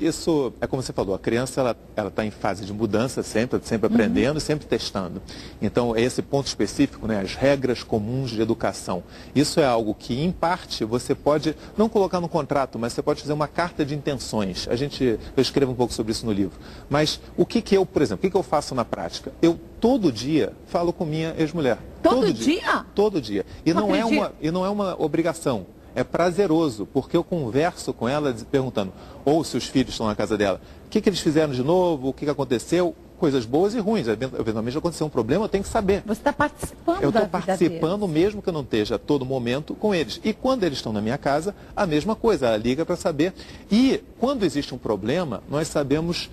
Isso é como você falou, a criança ela está em fase de mudança sempre aprendendo, sempre testando. Então, esse ponto específico, né, as regras comuns de educação, isso é algo que, em parte, você pode não colocar no contrato, mas você pode fazer uma carta de intenções. Eu escrevo um pouco sobre isso no livro. Mas o que eu, por exemplo, o que eu faço na prática? Eu, todo dia, falo com minha ex-mulher. Todo dia? Todo dia. E não é uma obrigação. É prazeroso, porque eu converso com ela perguntando, ou se os filhos estão na casa dela, o que eles fizeram de novo, o que aconteceu, coisas boas e ruins. Eventualmente aconteceu um problema, eu tenho que saber. Você está participando da vida deles. Eu estou participando mesmo que eu não esteja a todo momento com eles. E quando eles estão na minha casa, a mesma coisa, ela liga para saber. E quando existe um problema, nós sabemos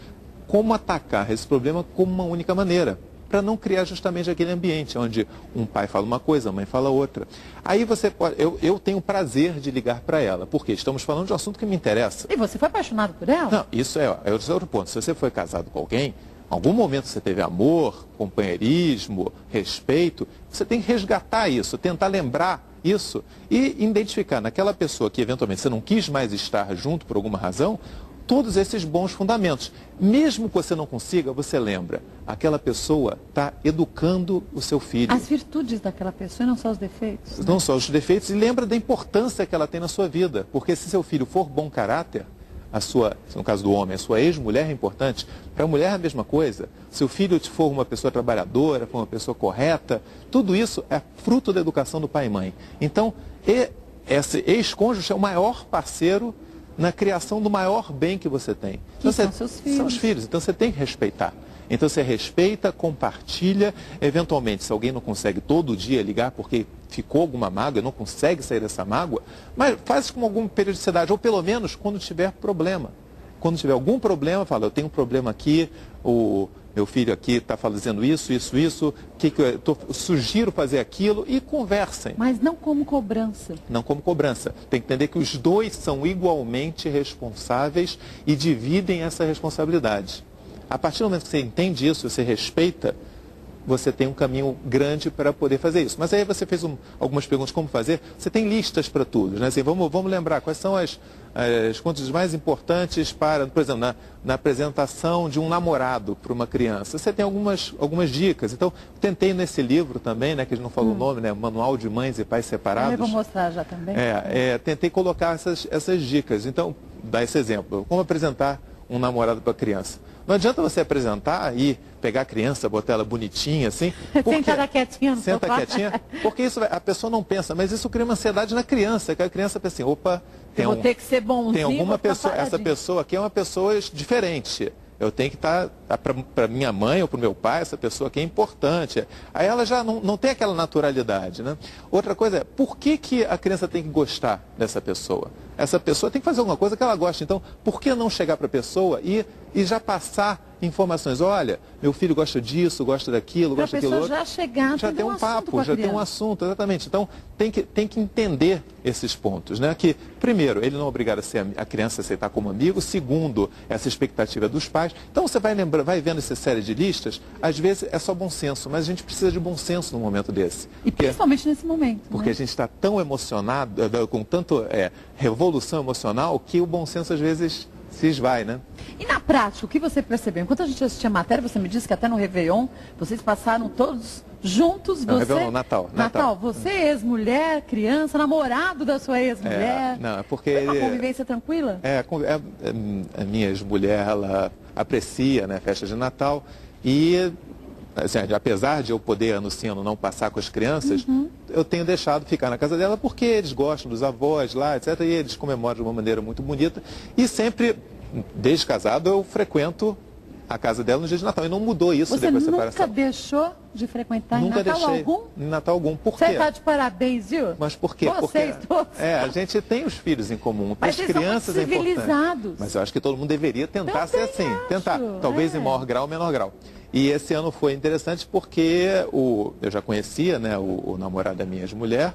como atacar esse problema como uma única maneira, para não criar justamente aquele ambiente onde um pai fala uma coisa, a mãe fala outra. Aí você pode, eu tenho o prazer de ligar para ela, porque estamos falando de um assunto que me interessa. E você foi apaixonado por ela? Não, isso é outro ponto. Se você foi casado com alguém, em algum momento você teve amor, companheirismo, respeito, você tem que resgatar isso, tentar lembrar isso e identificar naquela pessoa que eventualmente você não quis mais estar junto por alguma razão, todos esses bons fundamentos. Mesmo que você não consiga, você lembra. Aquela pessoa está educando o seu filho. As virtudes daquela pessoa e não só os defeitos. Né? Não só os defeitos. E lembra da importância que ela tem na sua vida. Porque se seu filho for bom caráter, no caso do homem, a sua ex-mulher é importante. Para a mulher é a mesma coisa. Se o filho for uma pessoa trabalhadora, for uma pessoa correta, tudo isso é fruto da educação do pai e mãe. Então, esse ex-cônjuge é o maior parceiro na criação do maior bem que você tem. Então, são seus filhos. São os filhos, então você tem que respeitar. Então você respeita, compartilha, eventualmente se alguém não consegue todo dia ligar porque ficou alguma mágoa, não consegue sair dessa mágoa, mas faz com alguma periodicidade, ou pelo menos quando tiver problema. Quando tiver algum problema, fala, eu tenho um problema aqui, o meu filho aqui está fazendo isso, sugiro fazer aquilo e conversem. Mas não como cobrança. Não como cobrança. Tem que entender que os dois são igualmente responsáveis e dividem essa responsabilidade. A partir do momento que você entende isso, você respeita, você tem um caminho grande para poder fazer isso. Mas aí você fez algumas perguntas como fazer. Você tem listas para tudo, né? Assim, vamos lembrar quais são as contas mais importantes para, por exemplo, na apresentação de um namorado para uma criança. Você tem algumas dicas. Então, tentei nesse livro também, né, que a gente não falou o nome, né, Manual de Mães e Pais Separados. Eu vou mostrar já também. Tentei colocar essas dicas. Então, dá esse exemplo. Como apresentar um namorado para a criança. Não adianta você apresentar e pegar a criança, botar ela bonitinha, assim. Senta ela quietinha no Senta sofá. quietinha, porque isso a pessoa não pensa, mas isso cria uma ansiedade na criança, que a criança pensa assim, opa, vou ter que ser bonzinho, tem alguma pessoa, essa pessoa aqui é uma pessoa diferente. Eu tenho que estar, para minha mãe ou para o meu pai, essa pessoa aqui é importante. Aí ela já não tem aquela naturalidade, né? Outra coisa é, por que a criança tem que gostar dessa pessoa? Essa pessoa tem que fazer alguma coisa que ela goste. Então, por que não chegar para a pessoa e já passar informações? Olha, meu filho gosta disso, gosta daquilo, gosta daquilo outro. Já chegar, já tem um papo, já tem um assunto, exatamente. Então, tem que entender esses pontos, né? Que, primeiro, ele não é obrigado a criança a aceitar como amigo. Segundo, essa expectativa dos pais. Então, você vai vendo essa série de listas, às vezes é só bom senso, mas a gente precisa de bom senso num momento desse. E principalmente nesse momento. Porque a gente está tão emocionado, com tanto revolução emocional, que o bom senso às vezes se esvai, né? E na prática, o que você percebeu? Enquanto a gente assistia a matéria, você me disse que até no Réveillon, vocês passaram todos juntos. Não, Réveillon, Natal. Você, ex-mulher, criança, namorado da sua ex-mulher. Não, é porque... Foi uma convivência tranquila? A minha ex-mulher, ela aprecia, né, a festa de Natal e... Assim, apesar de eu poder, ano sim, ano não, passar com as crianças, eu tenho deixado ficar na casa dela porque eles gostam dos avós lá, etc. E eles comemoram de uma maneira muito bonita. E sempre, desde casado, eu frequento a casa dela no dia de Natal. E não mudou isso depois da separação. Você nunca deixou de frequentar nunca em Natal deixei, algum? Em Natal algum. Por quê? Você está de parabéns, viu? Mas por quê? Vocês todos. A gente tem os filhos em comum. Para as Mas crianças são muito é importante. civilizados. Mas eu acho que todo mundo deveria tentar ser assim. Tentar. Talvez em maior grau ou menor grau. E esse ano foi interessante porque eu já conhecia, né, o namorado da minha ex-mulher,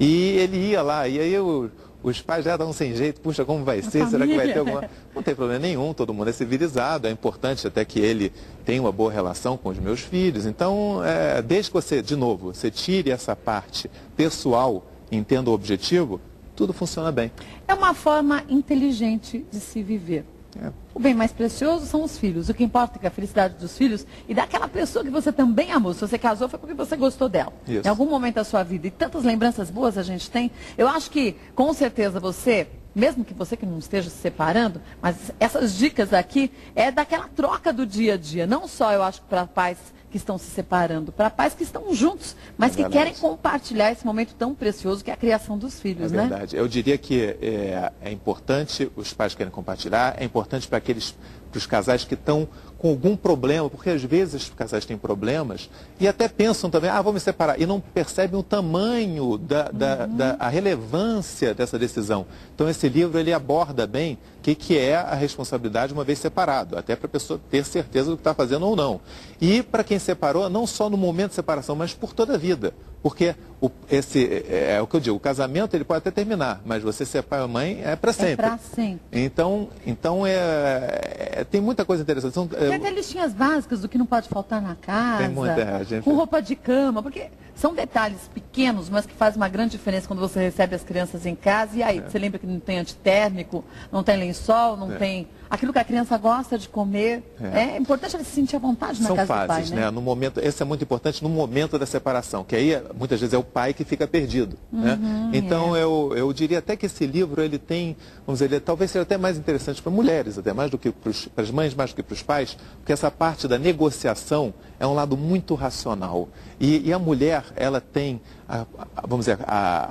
e ele ia lá, e aí os pais já estavam sem jeito, puxa, como vai ser? Será que vai ter alguma... Não tem problema nenhum, todo mundo é civilizado, é importante até que ele tenha uma boa relação com os meus filhos. Então, desde que você, de novo, você tire essa parte pessoal, entenda o objetivo, tudo funciona bem. É uma forma inteligente de se viver. O bem mais precioso são os filhos. O que importa é que a felicidade dos filhos e daquela pessoa que você também amou. Se você casou, foi porque você gostou dela. Isso. Em algum momento da sua vida. E tantas lembranças boas a gente tem. Eu acho que, com certeza, você, mesmo que você que não esteja se separando, mas essas dicas aqui é daquela troca do dia a dia. Não só, eu acho, para pais que estão se separando, para pais que estão juntos, mas que querem compartilhar esse momento tão precioso que é a criação dos filhos, né? É verdade. Eu diria que é importante, os pais querem compartilhar, é importante para os casais que estão com algum problema, porque às vezes os casais têm problemas e até pensam também, vamos me separar, e não percebem o tamanho, a relevância dessa decisão. Então esse livro ele aborda bem o que é a responsabilidade uma vez separado, até para a pessoa ter certeza do que está fazendo ou não. E para quem separou, não só no momento de separação, mas por toda a vida. Porque é o que eu digo, o casamento ele pode até terminar, mas você ser pai ou mãe é para sempre. É para sempre. Então tem muita coisa interessante. Tem até listinhas básicas do que não pode faltar na casa, tem muita, com roupa de cama, porque são detalhes pequenos, mas que fazem uma grande diferença quando você recebe as crianças em casa. E aí, você lembra que não tem antitérmico, não tem lençol, não tem aquilo que a criança gosta de comer. É importante ela se sentir à vontade na casa do pai, né? No momento, esse é muito importante no momento da separação, que aí muitas vezes é o pai que fica perdido. Né? Então eu diria até que esse livro ele tem, vamos dizer, talvez seja até mais interessante para mulheres, até mais do que para as mães, mais do que para os pais, porque essa parte da negociação é um lado muito racional. E a mulher, ela tem, vamos dizer,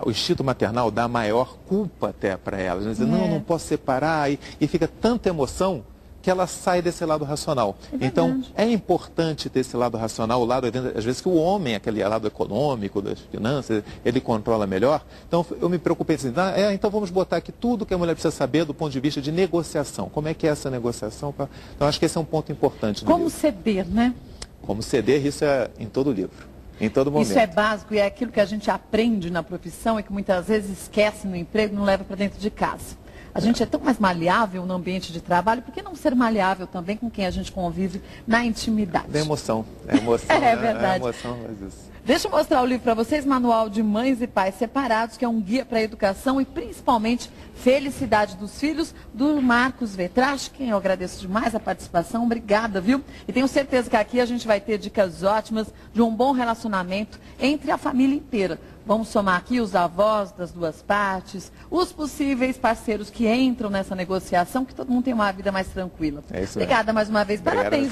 o instinto maternal dá maior culpa até para ela. Ela diz, não posso separar, e fica tanta emoção que ela sai desse lado racional. Então, é importante ter esse lado racional, o lado, às vezes, que o homem, aquele lado econômico, das finanças, ele controla melhor. Então, eu me preocupei assim, então vamos botar aqui tudo que a mulher precisa saber do ponto de vista de negociação. Como é que é essa negociação? Então, acho que esse é um ponto importante. Como ceder, né? Como ceder, isso é em todo livro. Em todo momento. Isso é básico e é aquilo que a gente aprende na profissão e que muitas vezes esquece no emprego e não leva para dentro de casa. A gente é tão mais maleável no ambiente de trabalho, por que não ser maleável também com quem a gente convive na intimidade? É emoção. É emoção. É verdade. É emoção, mas isso. Deixa eu mostrar o livro para vocês, Manual de Mães e Pais Separados, que é um guia para a educação e principalmente felicidade dos filhos, do Marcos Vetrache, quem eu agradeço demais a participação, obrigada, viu? E tenho certeza que aqui a gente vai ter dicas ótimas de um bom relacionamento entre a família inteira. Vamos somar aqui os avós das duas partes, os possíveis parceiros que entram nessa negociação, que todo mundo tem uma vida mais tranquila. É isso. Obrigada mais uma vez, parabéns.